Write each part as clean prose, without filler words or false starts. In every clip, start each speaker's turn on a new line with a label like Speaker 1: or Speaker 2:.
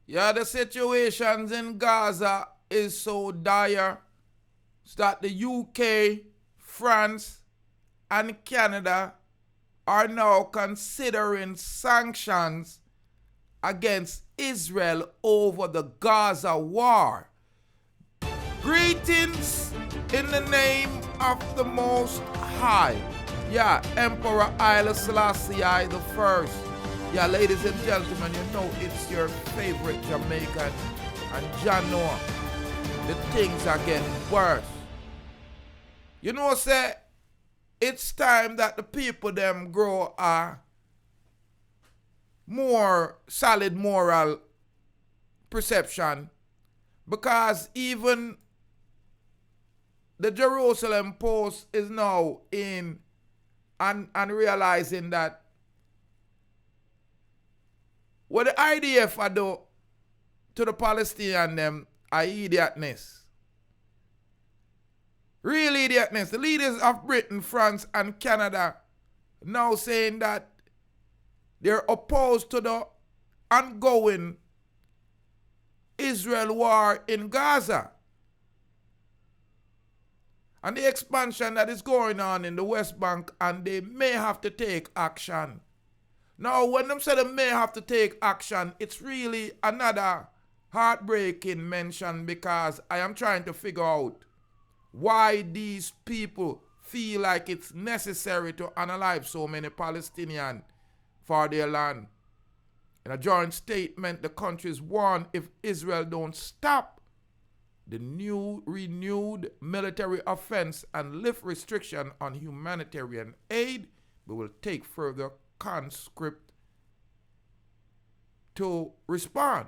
Speaker 1: Yeah, the situations in Gaza is so dire that the UK, France, and Canada are now considering sanctions against Israel over the Gaza war. Greetings in the name of the Most High. Yeah, Emperor Haile Selassie I the First. Yeah, ladies and gentlemen, you know it's your favorite Jamaican and John Noah. The things are getting worse. You know, say, it's time that the people them grow a more solid moral perception, because even the Jerusalem Post is now in and realizing that what the IDF are do to the Palestinian them are idiotness. Real idiotness. The leaders of Britain, France, and Canada now saying that they're opposed to the ongoing Israel war in Gaza and the expansion that is going on in the West Bank, and they may have to take action. Now, when them say they may have to take action, it's really another heartbreaking mention, because I am trying to figure out why these people feel like it's necessary to unalive so many Palestinians for their land. In a joint statement, the countries warn if Israel don't stop the renewed military offense and lift restriction on humanitarian aid, we will take further conscript to respond.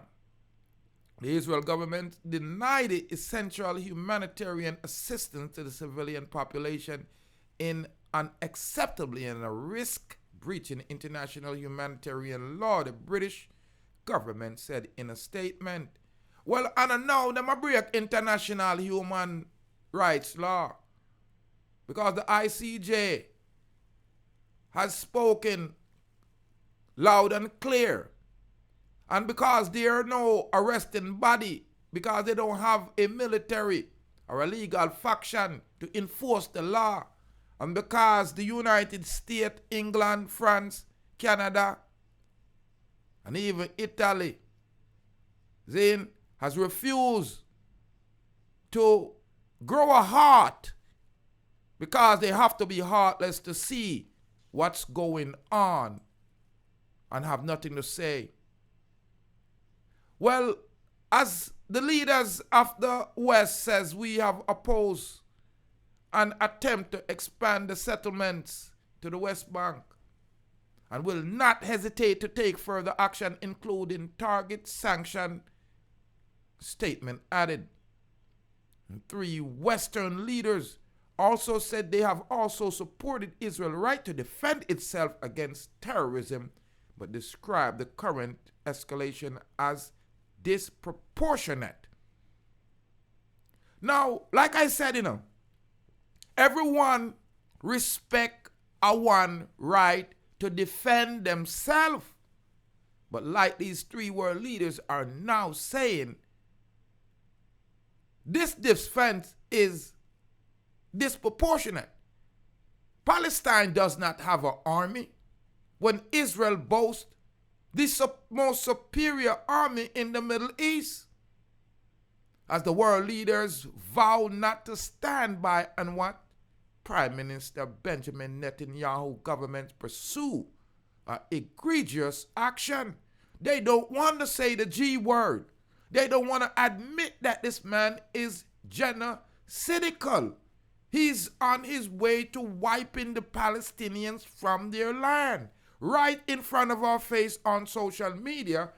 Speaker 1: The Israel government denied the essential humanitarian assistance to the civilian population in unacceptably and a risk breaching international humanitarian law, the British government said in a statement. Well, and now them a break international human rights law, because the ICJ has spoken loud and clear, and because they are no arresting body, because they don't have a military or a legal faction to enforce the law, and because the United States, England, France, Canada, and even Italy, Zane, has refused to grow a heart, because they have to be heartless to see what's going on and have nothing to say. Well, as the leaders of the West says, we have opposed an attempt to expand the settlements to the West Bank and will not hesitate to take further action, including target sanction, statement added. And 3 Western leaders also said they have also supported Israel's right to defend itself against terrorism, but described the current escalation as disproportionate. Now, like I said, everyone respect one right to defend themselves. But like these 3 world leaders are now saying, this defense is disproportionate. Palestine does not have an army, when Israel boasts the most superior army in the Middle East. As the world leaders vow not to stand by and what Prime Minister Benjamin Netanyahu government pursue egregious action. They don't want to say the G word. They don't want to admit that this man is genocidal. He's on his way to wiping the Palestinians from their land, right in front of our face on social media.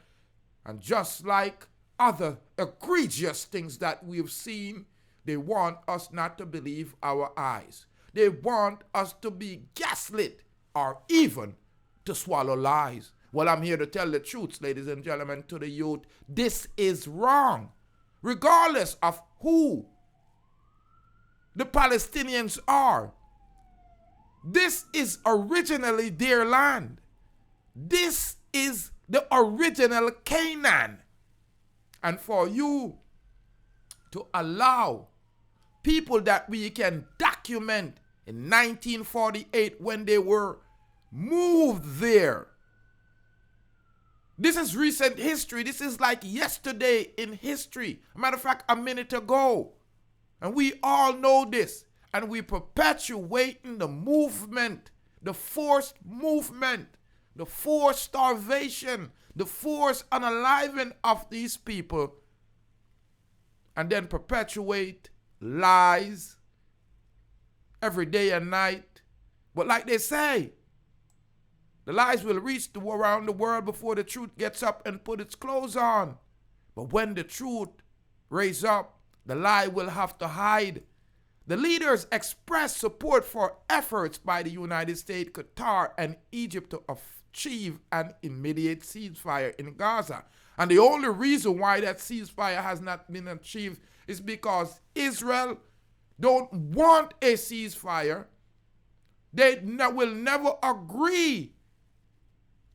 Speaker 1: And just like other egregious things that we've seen, they want us not to believe our eyes. They want us to be gaslit or even to swallow lies. Well, I'm here to tell the truth, ladies and gentlemen, to the youth. This is wrong. Regardless of who the Palestinians are, this is originally their land. This is the original Canaan. And for you to allow people that we can document in 1948 when they were moved there. This is recent history. This is like yesterday in history. Matter of fact, a minute ago. And we all know this. And we perpetuating the movement, the forced movement, the forced starvation, the forced unaliving of these people, and then perpetuate lies every day and night. But like they say, the lies will reach around the world before the truth gets up and put its clothes on. But when the truth raises up, the lie will have to hide. The leaders expressed support for efforts by the United States, Qatar, and Egypt to achieve an immediate ceasefire in Gaza. And the only reason why that ceasefire has not been achieved is because Israel don't want a ceasefire. They will never agree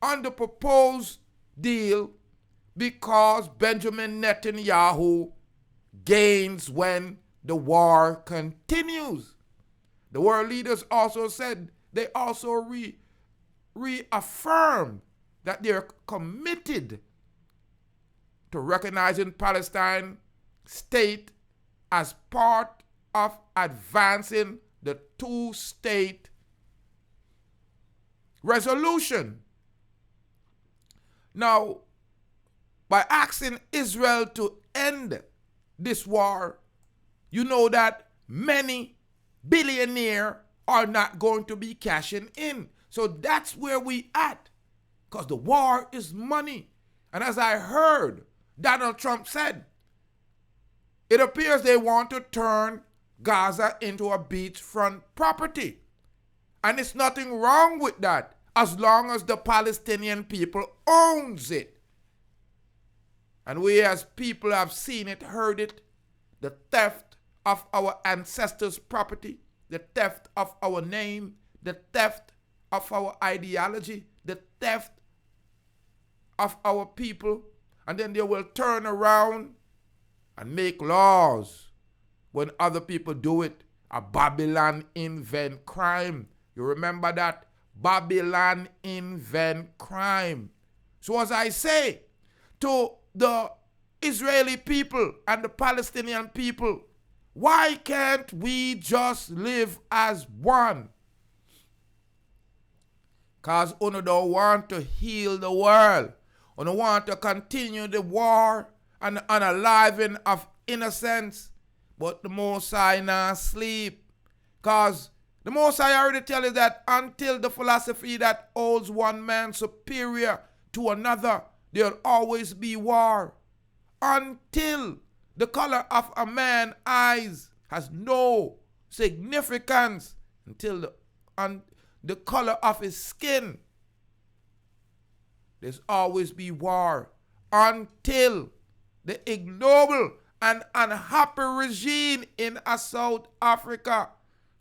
Speaker 1: on the proposed deal because Benjamin Netanyahu gains when the war continues. The world leaders also said, they also reaffirmed that they're committed to recognizing Palestine state as part of advancing the two-state resolution. Now, by asking Israel to end this war, you know that many billionaires are not going to be cashing in. So that's where we at, because the war is money. And as I heard Donald Trump said, it appears they want to turn Gaza into a beachfront property. And it's nothing wrong with that, as long as the Palestinian people owns it. And we as people have seen it, heard it, the theft of our ancestors' property, the theft of our name, the theft of our ideology, the theft of our people. And then they will turn around and make laws when other people do it. A Babylon invent crime. You remember that? Babylon invent crime. So as I say to the Israeli people and the Palestinian people, why can't we just live as one? Because UNO don't want to heal the world. UNO want to continue the war and unaliving of innocence. But the Most High not sleep. Because the Most High already tell you that until the philosophy that holds one man superior to another, there'll always be war. Until the color of a man's eyes has no significance, until the color of his skin, there's always be war. Until the ignoble and unhappy regime in South Africa,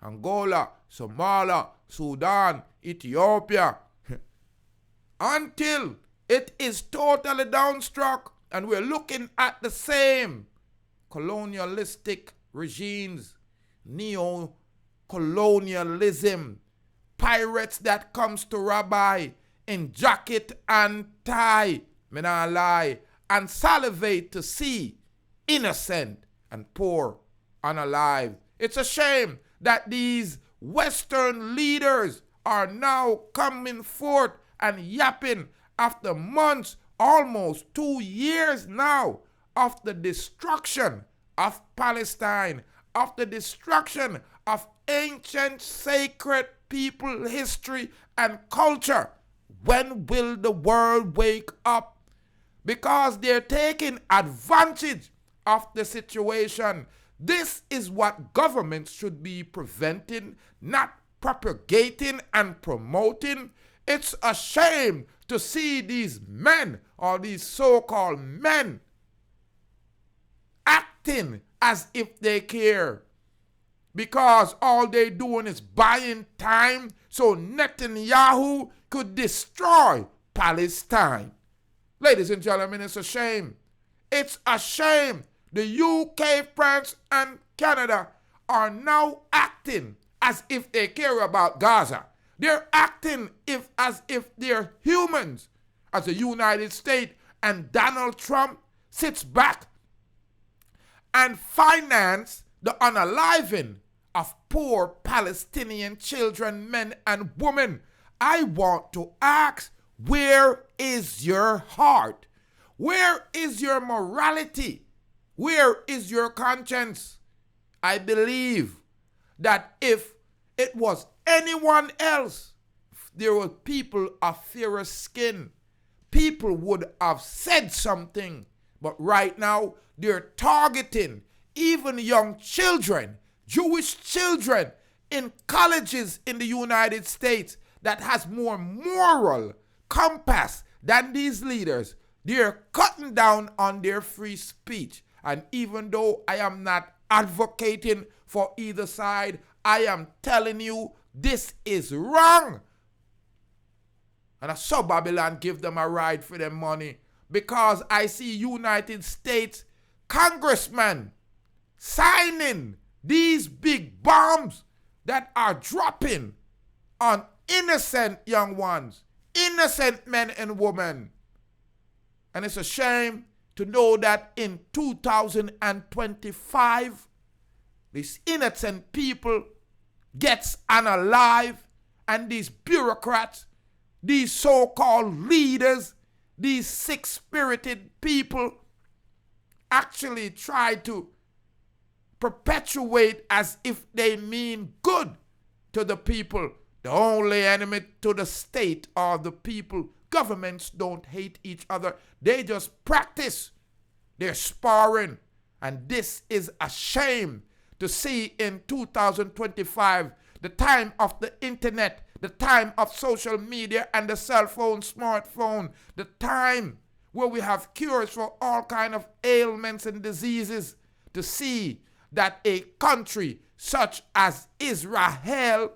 Speaker 1: Angola, Somalia, Sudan, Ethiopia, until it is totally downstruck and we're looking at the same colonialistic regimes, neo-colonialism, pirates that comes to Rabbi in jacket and tie, me nah lie, and salivate to see innocent and poor unalive. It's a shame that these Western leaders are now coming forth and yapping after months, almost 2 years now, of the destruction of Palestine, of the destruction of ancient sacred people, history, and culture. When will the world wake up? Because they're taking advantage of the situation. This is what governments should be preventing, not propagating and promoting. It's a shame to see these men, or these so-called men, acting as if they care, because all they doing is buying time so Netanyahu could destroy Palestine. Ladies and gentlemen, it's a shame. It's a shame. The UK, France, and Canada are now acting as if they care about Gaza. They're acting as if they're humans. As the United States and Donald Trump sits back and finance the unaliving of poor Palestinian children, men, and women. I want to ask, where is your heart? Where is your morality? Where is your conscience? I believe that if it was anyone else, there were people of fairer skin. People would have said something. But right now, they're targeting even young children, Jewish children in colleges in the United States that has more moral compass than these leaders. They're cutting down on their free speech. And even though I am not advocating for either side, I am telling you this is wrong. And I saw Babylon give them a ride for their money, because I see United States congressmen signing these big bombs that are dropping on innocent young ones, innocent men and women. And it's a shame to know that in 2025, these innocent people gets unalive, and these bureaucrats, these so-called leaders, these sick-spirited people actually try to perpetuate as if they mean good to the people. The only enemy to the state are the people. Governments don't hate each other. They just practice. They're sparring. And this is a shame to see in 2025, the time of the internet, the time of social media and the cell phone, smartphone, the time where we have cures for all kinds of ailments and diseases, to see that a country such as Israel,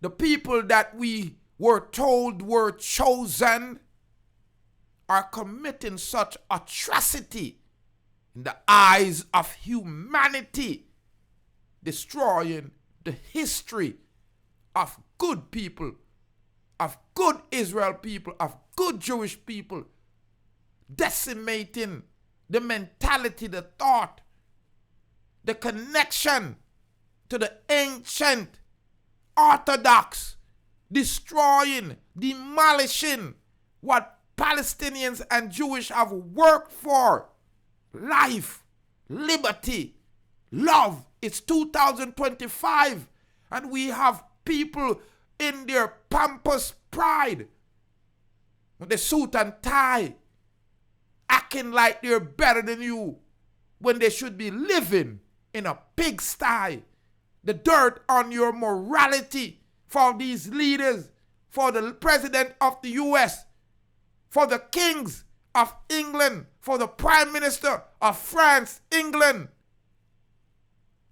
Speaker 1: the people that we were told were chosen, are committing such atrocity in the eyes of humanity, destroying the history of good people, of good Israel people, of good Jewish people, decimating the mentality, the thought, the connection to the ancient Orthodox, destroying, demolishing what Palestinians and Jewish have worked for. Life, liberty, love. It's 2025, and we have people in their pompous pride, with the suit and tie, acting like they're better than you when they should be living in a pigsty. The dirt on your morality for these leaders, for the president of the US, for the kings of England, for the prime minister of France, England,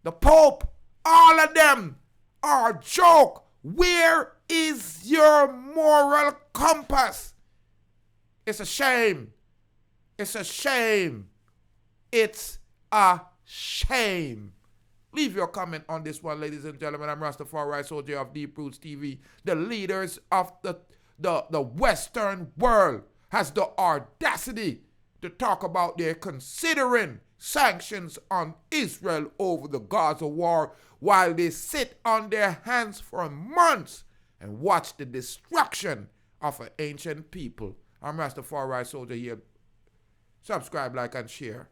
Speaker 1: the Pope, all of them are a joke. Where is your moral compass? It's a shame. It's a shame. It's a shame. Leave your comment on this one, ladies and gentlemen. I'm Rastafari, soldier of Deep Roots TV. The leaders of the Western world has the audacity to talk about their considering sanctions on Israel over the Gaza war, while they sit on their hands for months and watch the destruction of an ancient people. I'm Rastafari Soldier here. Subscribe, like, and share.